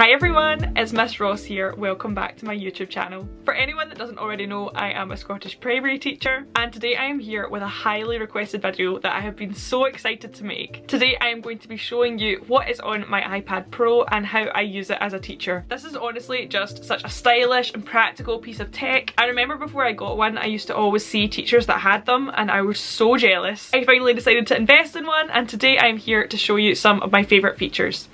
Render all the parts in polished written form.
Hi everyone, it's Miss Ross here. Welcome back to my YouTube channel. For anyone that doesn't already know, I am a Scottish primary teacher, and today I am here with a highly requested video that I have been so excited to make. Today I am going to be showing you what is on my iPad Pro and how I use it as a teacher. This is honestly just such a stylish and practical piece of tech. I remember before I got one, I used to always see teachers that had them and I was so jealous. I finally decided to invest in one, and today I am here to show you some of my favourite features.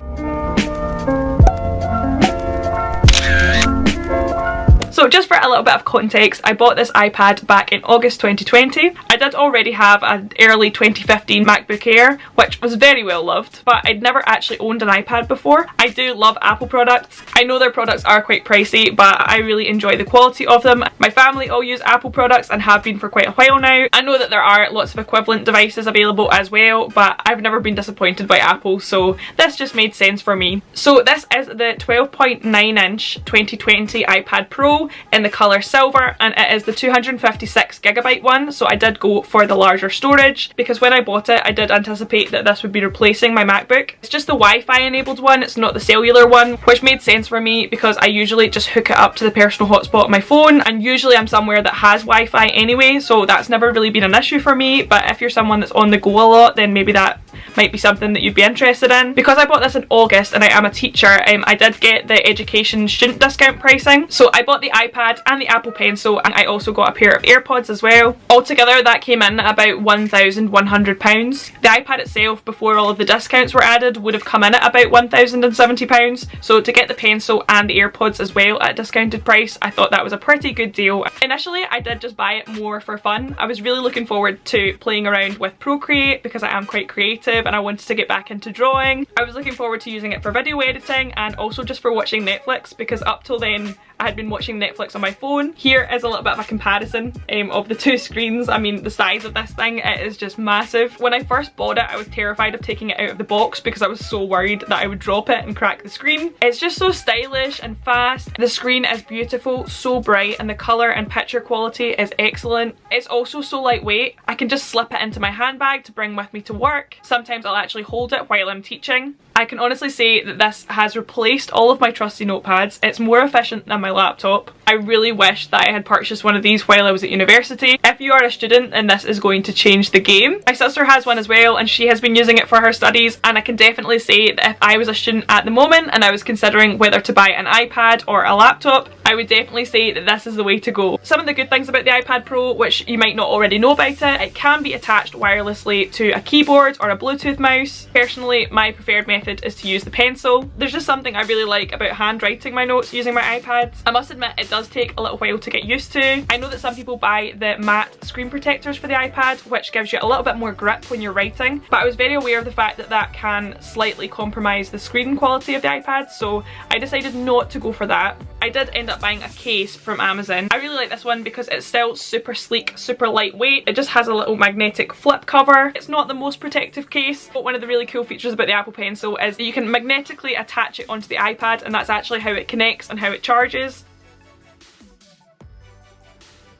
So just for a little bit of context, I bought this iPad back in August 2020. I did already have an early 2015 MacBook Air, which was very well loved, but I'd never actually owned an iPad before. I do love Apple products. I know their products are quite pricey, but I really enjoy the quality of them. My family all use Apple products and have been for quite a while now. I know that there are lots of equivalent devices available as well, but I've never been disappointed by Apple, so this just made sense for me. So this is the 12.9-inch 2020 iPad Pro in the colour silver, and it is the 256GB one, so I did go for the larger storage because when I bought it I did anticipate that this would be replacing my MacBook. It's just the Wi-Fi enabled one, it's not the cellular one, which made sense for me because I usually just hook it up to the personal hotspot on my phone, and usually I'm somewhere that has Wi-Fi anyway, so that's never really been an issue for me. But if you're someone that's on the go a lot, then maybe that might be something that you'd be interested in. Because I bought this in August and I am a teacher, I did get the education student discount pricing, so I bought the iPad and the Apple Pencil, and I also got a pair of AirPods as well. Altogether that came in at about £1,100. The iPad itself, before all of the discounts were added, would have come in at about £1,070, so to get the pencil and the AirPods as well at a discounted price, I thought that was a pretty good deal. Initially I did just buy it more for fun. I was really looking forward to playing around with Procreate because I am quite creative and I wanted to get back into drawing. I was looking forward to using it for video editing and also just for watching Netflix, because up till then I had been watching Netflix on my phone. Here is a little bit of a comparison of the two screens. I mean, the size of this thing, it is just massive. When I first bought it, I was terrified of taking it out of the box because I was so worried that I would drop it and crack the screen. It's just so stylish and fast. The screen is beautiful, so bright, and the colour and picture quality is excellent. It's also so lightweight. I can just slip it into my handbag to bring with me to work. Sometimes I'll actually hold it while I'm teaching. I can honestly say that this has replaced all of my trusty notepads. It's more efficient than my laptop. I really wish that I had purchased one of these while I was at university. If you are a student, then this is going to change the game. My sister has one as well and she has been using it for her studies, and I can definitely say that if I was a student at the moment and I was considering whether to buy an iPad or a laptop, I would definitely say that this is the way to go. Some of the good things about the iPad Pro, which you might not already know about it can be attached wirelessly to a keyboard or a Bluetooth mouse. Personally, my preferred method is to use the pencil. There's just something I really like about handwriting my notes using my iPad. I must admit it does take a little while to get used to. I know that some people buy the matte screen protectors for the iPad, which gives you a little bit more grip when you're writing, but I was very aware of the fact that that can slightly compromise the screen quality of the iPad, so I decided not to go for that. I did end up buying a case from Amazon. I really like this one because it's still super sleek, super lightweight. It just has a little magnetic flip cover. It's not the most protective case, but one of the really cool features about the Apple Pencil is that you can magnetically attach it onto the iPad, and that's actually how it connects and how it charges.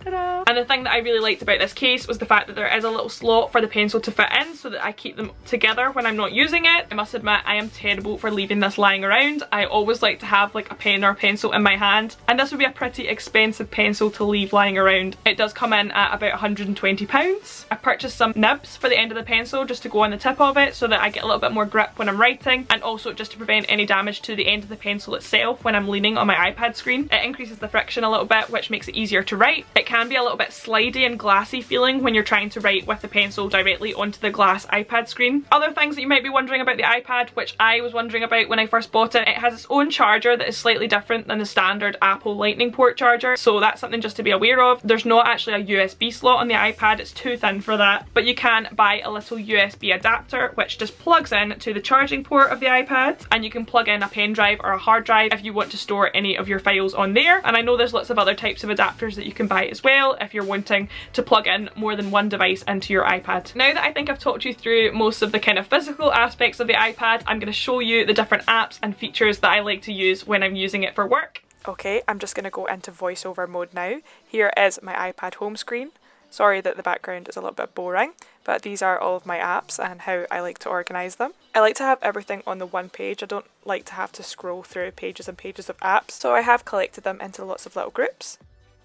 Ta-da! And the thing that I really liked about this case was the fact that there is a little slot for the pencil to fit in so that I keep them together when I'm not using it. I must admit I am terrible for leaving this lying around. I always like to have like a pen or a pencil in my hand, and this would be a pretty expensive pencil to leave lying around. It does come in at about £120. I purchased some nibs for the end of the pencil just to go on the tip of it so that I get a little bit more grip when I'm writing, and also just to prevent any damage to the end of the pencil itself when I'm leaning on my iPad screen. It increases the friction a little bit, which makes it easier to write. It can be a little bit slidey and glassy feeling when you're trying to write with the pencil directly onto the glass iPad screen. Other things that you might be wondering about the iPad, which I was wondering about when I first bought it, it has its own charger that is slightly different than the standard Apple Lightning port charger, so that's something just to be aware of. There's not actually a USB slot on the iPad, it's too thin for that, but you can buy a little USB adapter which just plugs in to the charging port of the iPad, and you can plug in a pen drive or a hard drive if you want to store any of your files on there. And I know there's lots of other types of adapters that you can buy as well if you're wanting to plug in more than one device into your iPad. Now that I think I've talked you through most of the kind of physical aspects of the iPad, I'm going to show you the different apps and features that I like to use when I'm using it for work. Okay, I'm just going to go into voiceover mode now. Here is my iPad home screen. Sorry that the background is a little bit boring, but these are all of my apps and how I like to organise them. I like to have everything on the one page. I don't like to have to scroll through pages and pages of apps, so I have collected them into lots of little groups.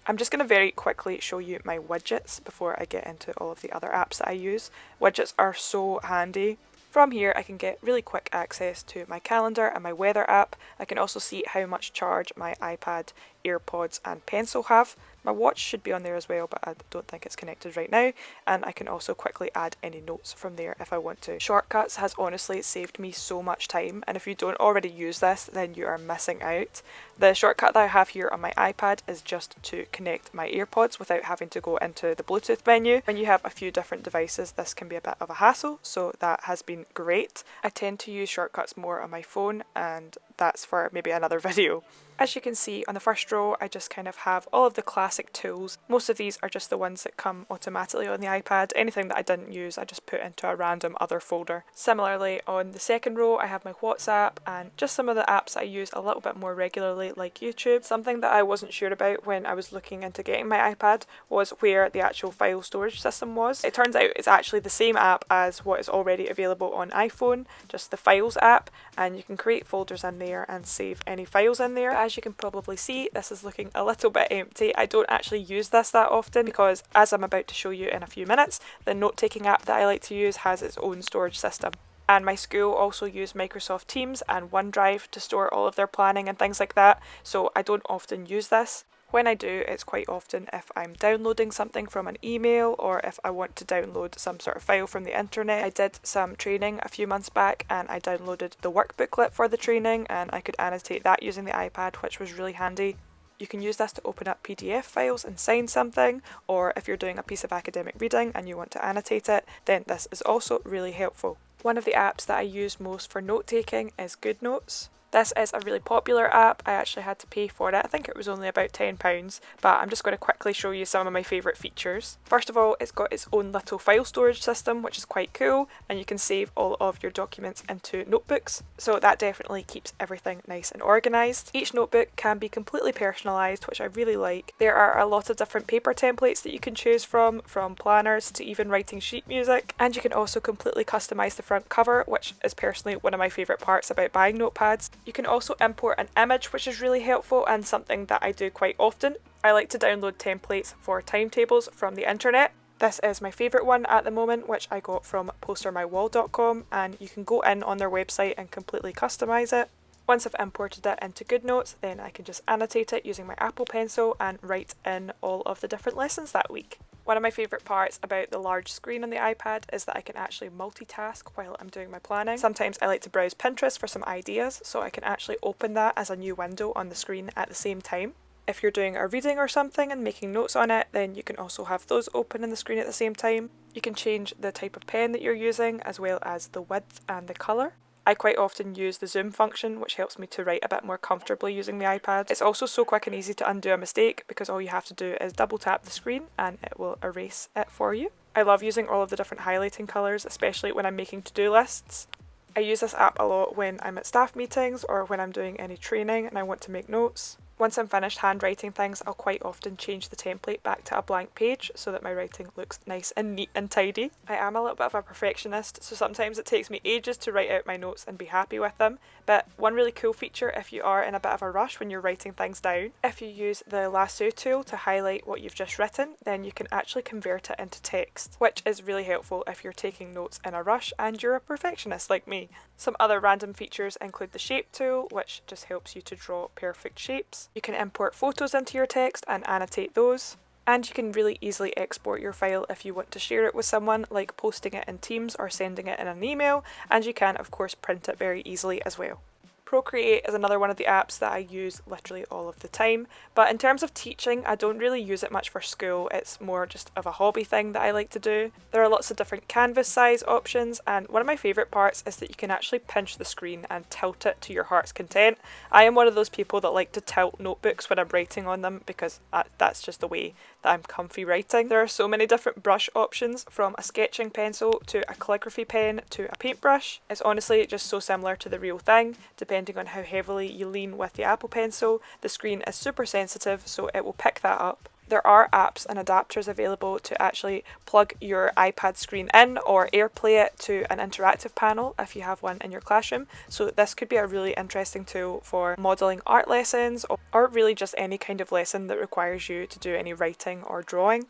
I'm just going to very quickly show you my widgets before I get into all of the other apps that I use. Widgets are so handy. From here I can get really quick access to my calendar and my weather app. I can also see how much charge my iPad, AirPods and pencil have. My watch should be on there as well, but I don't think it's connected right now, and I can also quickly add any notes from there if I want to. Shortcuts has honestly saved me so much time, and if you don't already use this then you are missing out. The shortcut that I have here on my iPad is just to connect my AirPods without having to go into the Bluetooth menu. When you have a few different devices this can be a bit of a hassle, so that has been great. I tend to use shortcuts more on my phone, and that's for maybe another video. As you can see on the first row, I just kind of have all of the classic tools. Most of these are just the ones that come automatically on the iPad. Anything that I didn't use I just put into a random other folder. Similarly on the second row I have my WhatsApp and just some of the apps I use a little bit more regularly, like YouTube. Something that I wasn't sure about when I was looking into getting my iPad was where the actual file storage system was. It turns out it's actually the same app as what is already available on iPhone, just the Files app, and you can create folders in there and save any files in there. As you can probably see, this is looking a little bit empty. I don't actually use this that often because, as I'm about to show you in a few minutes, the note-taking app that I like to use has its own storage system. And my school also use Microsoft Teams and OneDrive to store all of their planning and things like that, so I don't often use this. When I do, it's quite often if I'm downloading something from an email or if I want to download some sort of file from the internet. I did some training a few months back and I downloaded the workbooklet for the training and I could annotate that using the iPad, which was really handy. You can use this to open up PDF files and sign something, or if you're doing a piece of academic reading and you want to annotate it, then this is also really helpful. One of the apps that I use most for note-taking is GoodNotes. This is a really popular app. I actually had to pay for it. I think it was only about £10, but I'm just going to quickly show you some of my favourite features. First of all, it's got its own little file storage system, which is quite cool, and you can save all of your documents into notebooks, so that definitely keeps everything nice and organised. Each notebook can be completely personalised, which I really like. There are a lot of different paper templates that you can choose from planners to even writing sheet music, and you can also completely customise the front cover, which is personally one of my favourite parts about buying notepads. You can also import an image, which is really helpful and something that I do quite often. I like to download templates for timetables from the internet. This is my favourite one at the moment, which I got from postermywall.com, and you can go in on their website and completely customise it. Once I've imported it into GoodNotes, then I can just annotate it using my Apple Pencil and write in all of the different lessons that week. One of my favourite parts about the large screen on the iPad is that I can actually multitask while I'm doing my planning. Sometimes I like to browse Pinterest for some ideas, so I can actually open that as a new window on the screen at the same time. If you're doing a reading or something and making notes on it, then you can also have those open in the screen at the same time. You can change the type of pen that you're using, as well as the width and the colour. I quite often use the zoom function, which helps me to write a bit more comfortably using the iPad. It's also so quick and easy to undo a mistake because all you have to do is double tap the screen and it will erase it for you. I love using all of the different highlighting colours, especially when I'm making to-do lists. I use this app a lot when I'm at staff meetings or when I'm doing any training and I want to make notes. Once I'm finished handwriting things, I'll quite often change the template back to a blank page so that my writing looks nice and neat and tidy. I am a little bit of a perfectionist, so sometimes it takes me ages to write out my notes and be happy with them, but one really cool feature if you are in a bit of a rush when you're writing things down, if you use the lasso tool to highlight what you've just written, then you can actually convert it into text, which is really helpful if you're taking notes in a rush and you're a perfectionist like me. Some other random features include the shape tool, which just helps you to draw perfect shapes. You can import photos into your text and annotate those. And you can really easily export your file if you want to share it with someone, like posting it in Teams or sending it in an email, and you can of course print it very easily as well. Procreate is another one of the apps that I use literally all of the time, but in terms of teaching, I don't really use it much for school. It's more just of a hobby thing that I like to do. There are lots of different canvas size options, and one of my favourite parts is that you can actually pinch the screen and tilt it to your heart's content. I am one of those people that like to tilt notebooks when I'm writing on them because that's just the way that I'm comfy writing. There are so many different brush options, from a sketching pencil to a calligraphy pen to a paintbrush. It's honestly just so similar to the real thing. Depending on how heavily you lean with the Apple Pencil, the screen is super sensitive, so it will pick that up. There are apps and adapters available to actually plug your iPad screen in or AirPlay it to an interactive panel if you have one in your classroom. So this could be a really interesting tool for modelling art lessons or really just any kind of lesson that requires you to do any writing or drawing.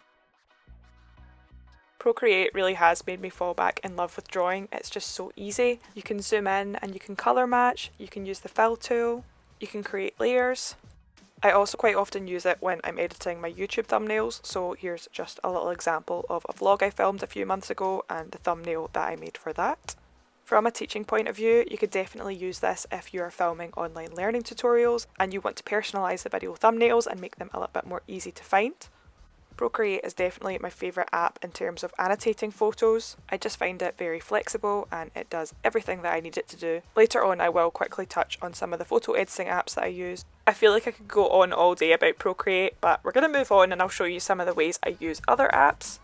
Procreate really has made me fall back in love with drawing. It's just so easy. You can zoom in and you can colour match, you can use the fill tool, you can create layers. I also quite often use it when I'm editing my YouTube thumbnails, so here's just a little example of a vlog I filmed a few months ago and the thumbnail that I made for that. From a teaching point of view, you could definitely use this if you are filming online learning tutorials and you want to personalise the video thumbnails and make them a little bit more easy to find. Procreate is definitely my favourite app in terms of annotating photos. I just find it very flexible and it does everything that I need it to do. Later on I will quickly touch on some of the photo editing apps that I use. I feel like I could go on all day about Procreate, but we're going to move on and I'll show you some of the ways I use other apps.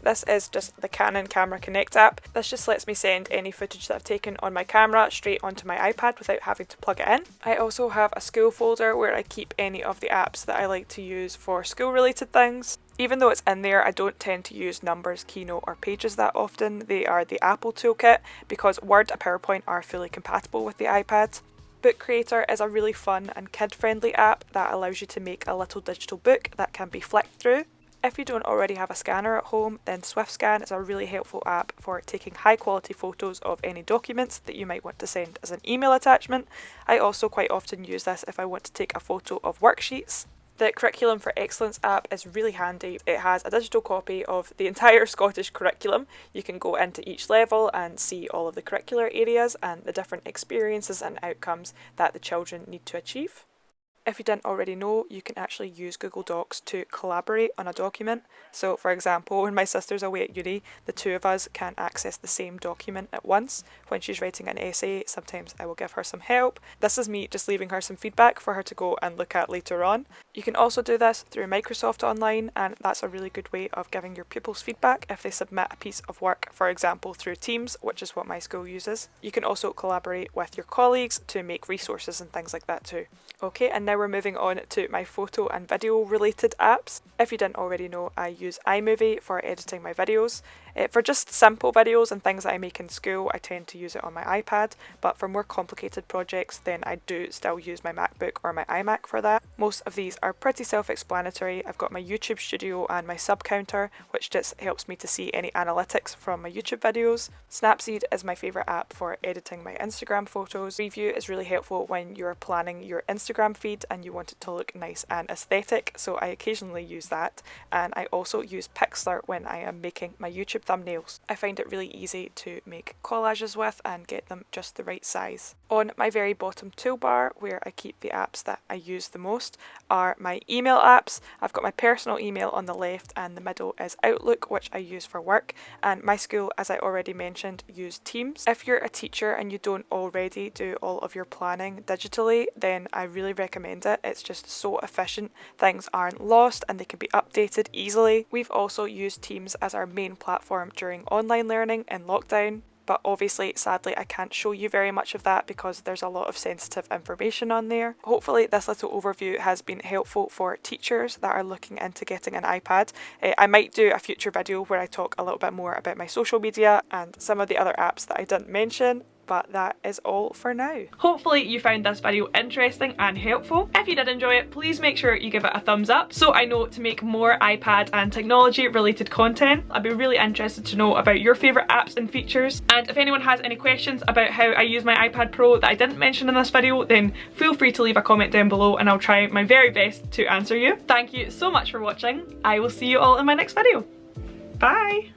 This is just the Canon Camera Connect app. This just lets me send any footage that I've taken on my camera straight onto my iPad without having to plug it in. I also have a school folder where I keep any of the apps that I like to use for school related things. Even though it's in there, I don't tend to use Numbers, Keynote or Pages that often. They are the Apple toolkit because Word and PowerPoint are fully compatible with the iPad. Book Creator is a really fun and kid-friendly app that allows you to make a little digital book that can be flicked through. If you don't already have a scanner at home, then SwiftScan is a really helpful app for taking high quality photos of any documents that you might want to send as an email attachment. I also quite often use this if I want to take a photo of worksheets. The Curriculum for Excellence app is really handy. It has a digital copy of the entire Scottish curriculum. You can go into each level and see all of the curricular areas and the different experiences and outcomes that the children need to achieve. If you didn't already know, you can actually use Google Docs to collaborate on a document. So for example, when my sister's away at uni, the two of us can access the same document at once. When she's writing an essay, sometimes I will give her some help. This is me just leaving her some feedback for her to go and look at later on. You can also do this through Microsoft Online, and that's a really good way of giving your pupils feedback if they submit a piece of work, for example through Teams, which is what my school uses. You can also collaborate with your colleagues to make resources and things like that too. Okay, and now we're moving on to my photo and video related apps. If you didn't already know, I use iMovie for editing my videos. For just simple videos and things that I make in school, I tend to use it on my iPad, but for more complicated projects, then I do still use my MacBook or my iMac for that. Most of these are pretty self-explanatory. I've got my YouTube Studio and my sub counter, which just helps me to see any analytics from my YouTube videos. Snapseed is my favourite app for editing my Instagram photos. Preview is really helpful when you're planning your Instagram feed and you want it to look nice and aesthetic, so I occasionally use that. And I also use Pixlr when I am making my YouTube thumbnails. I find it really easy to make collages with and get them just the right size. On my very bottom toolbar, where I keep the apps that I use the most, are my email apps. I've got my personal email on the left and the middle is Outlook, which I use for work, and my school, as I already mentioned, use Teams. If you're a teacher and you don't already do all of your planning digitally, then I really recommend it. It's just so efficient. Things aren't lost and they can be updated easily. We've also used Teams as our main platform during online learning in lockdown. But obviously, sadly, I can't show you very much of that because there's a lot of sensitive information on there. Hopefully this little overview has been helpful for teachers that are looking into getting an iPad. I might do a future video where I talk a little bit more about my social media and some of the other apps that I didn't mention. But that is all for now. Hopefully you found this video interesting and helpful. If you did enjoy it, please make sure you give it a thumbs up so I know to make more iPad and technology related content. I'd be really interested to know about your favourite apps and features. And if anyone has any questions about how I use my iPad Pro that I didn't mention in this video, then feel free to leave a comment down below and I'll try my very best to answer you. Thank you so much for watching. I will see you all in my next video. Bye!